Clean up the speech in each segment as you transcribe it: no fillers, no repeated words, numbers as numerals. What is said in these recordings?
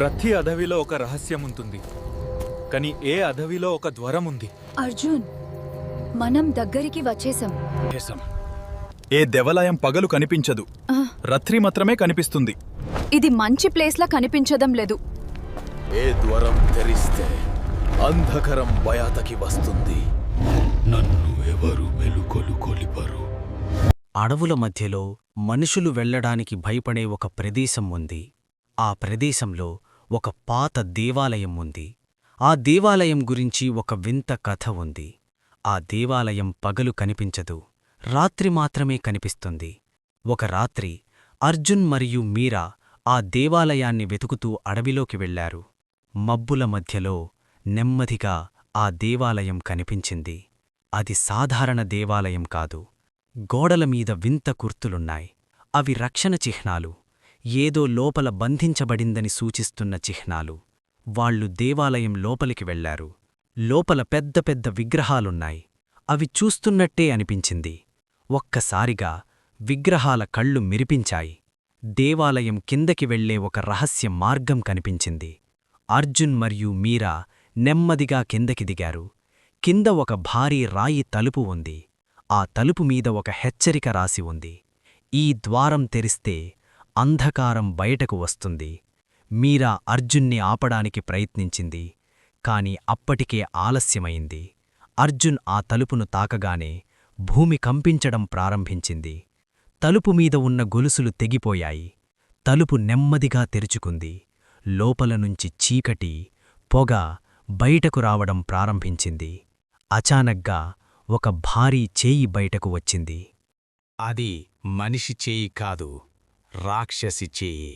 ప్రతి అడవిలో ఒక రహస్యం ఉంటుంది, కానీ ఏ అడవిలో ఒక ద్వారం ఉంది. అర్జున్, మనం దగ్గరికి వచ్చేసాం. ఏ దేవాలయం పగలు కనిపించదు, రాత్రి మాత్రమే కనిపిస్తుంది. ఇది మంచి ప్లేస్లా కనిపించడం లేదు. ఏ ద్వారం తెరిస్తే అంధకరం బయటకి వస్తుంది. నన్ను ఎవరు వెలుకొలు కొలిపరు. అడవుల మధ్యలో మనుషులు వెళ్లడానికి భయపడే ఒక ప్రదేశం ఉంది. ఆ ప్రదేశంలో ఒక పాత దేవాలయం ఉంది. ఆ దేవాలయం గురించి ఒక వింత కథ ఉంది. ఆ దేవాలయం పగలు కనిపించదు, రాత్రి మాత్రమే కనిపిస్తుంది. ఒక రాత్రి అర్జున్ మరియు మీరా ఆ దేవాలయాన్ని వెతుకుతూ అడవిలోకి వెళ్లారు. మబ్బుల మధ్యలో నెమ్మదిగా ఆ దేవాలయం కనిపించింది. అది సాధారణ దేవాలయం కాదు. గోడలమీద వింత గుర్తులున్నాయి. అవి రక్షణ చిహ్నాలు, ఏదో లోపల బంధించబడిందని సూచిస్తున్న చిహ్నాలు. వాళ్లు దేవాలయం లోపలికి వెళ్లారు. లోపల పెద్ద పెద్ద విగ్రహాలున్నాయి. అవి చూస్తున్నట్టే అనిపించింది. ఒక్కసారిగా విగ్రహాల కళ్ళు మిరిపించాయి. దేవాలయం కిందకి వెళ్లే ఒక రహస్య మార్గం కనిపించింది. అర్జున్ మరియు మీరా నెమ్మదిగా కిందకి దిగారు. కింద ఒక భారీ రాయి తలుపు ఉంది. ఆ తలుపు మీద ఒక హెచ్చరిక రాసి ఉంది. ఈ ద్వారం తెరిస్తే అంధకారం బయటకు వస్తుంది. మీరా అర్జున్ని ఆపడానికి ప్రయత్నించింది, కాని అప్పటికే ఆలస్యమైంది. అర్జున్ ఆ తలుపును తాకగానే భూమి కంపించడం ప్రారంభించింది. తలుపు మీద ఉన్న గొలుసులు తెగిపోయాయి. తలుపు నెమ్మదిగా తెరుచుకుంది. లోపలనుంచి చీకటి, పొగ బయటకు రావడం ప్రారంభించింది. అచానక్గా ఒక భారీ చేయి బయటకు వచ్చింది. అది మనిషి చేయి కాదు, రాక్షసి చేయి.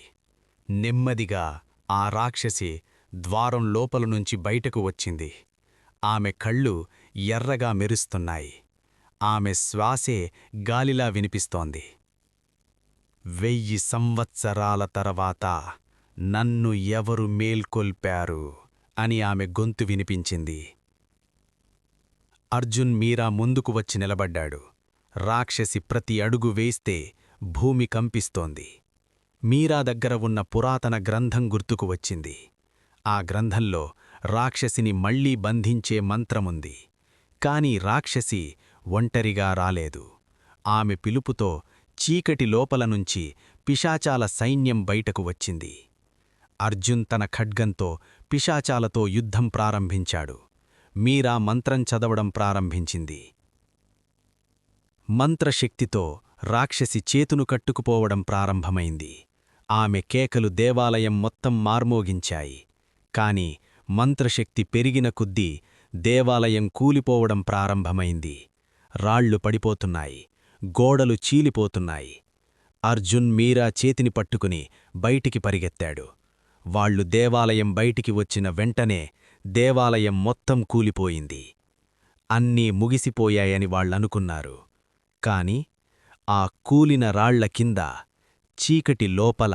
నెమ్మదిగా ఆ రాక్షసి ద్వారం లోపలనుంచి బయటకు వచ్చింది. ఆమె కళ్ళు ఎర్రగా మెరుస్తున్నాయి. ఆమె శ్వాసే గాలిలా వినిపిస్తోంది. 1000 సంవత్సరాల తర్వాత నన్ను ఎవరు మేల్కొల్పారు అని ఆమె గొంతు వినిపించింది. అర్జున్ మీరా ముందుకు వచ్చి నిలబడ్డాడు. రాక్షసి ప్రతి అడుగు వేస్తే భూమి కంపిస్తోంది. మీరా దగ్గర ఉన్న పురాతన గ్రంథం గుర్తుకు వచ్చింది. ఆ గ్రంథంలో రాక్షసిని మళ్లీ బంధించే మంత్రముంది. కాని రాక్షసి ఒంటరిగా రాలేదు. ఆమె పిలుపుతో చీకటి లోపలనుంచి పిశాచాల సైన్యం బయటకు వచ్చింది. అర్జున్ తన ఖడ్గంతో పిశాచాలతో యుద్ధం ప్రారంభించాడు. మీరా మంత్రం చదవడం ప్రారంభించింది. మంత్రశక్తితో రాక్షసి చేతును కట్టుకుపోవడం ప్రారంభమైంది. ఆమె కేకలు దేవాలయం మొత్తం మార్మోగించాయి. కాని మంత్రశక్తి పెరిగిన కొద్దీ దేవాలయం కూలిపోవడం ప్రారంభమైంది. రాళ్లు పడిపోతున్నాయి, గోడలు చీలిపోతున్నాయి. అర్జున్ మీరా చేతిని పట్టుకుని బయటికి పరిగెత్తాడు. వాళ్లు దేవాలయం బయటికి వచ్చిన వెంటనే దేవాలయం మొత్తం కూలిపోయింది. అన్నీ ముగిసిపోయాయని వాళ్లనుకున్నారు. కాని ఆ కూలిన రాళ్ల కింద చీకటి లోపల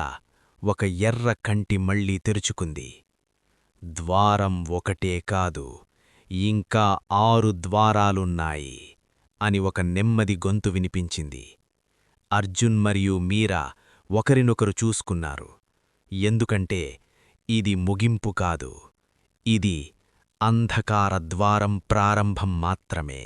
ఒక ఎర్ర కంటి మళ్లీ తెరుచుకుంది. ద్వారం ఒకటే కాదు, ఇంకా 6 ద్వారాలున్నాయి అని ఒక నెమ్మది గొంతు వినిపించింది. అర్జున్ మరియు మీరా ఒకరినొకరు చూసుకున్నారు. ఎందుకంటే ఇది ముగింపు కాదు, ఇది అంధకార ద్వారం ప్రారంభం మాత్రమే.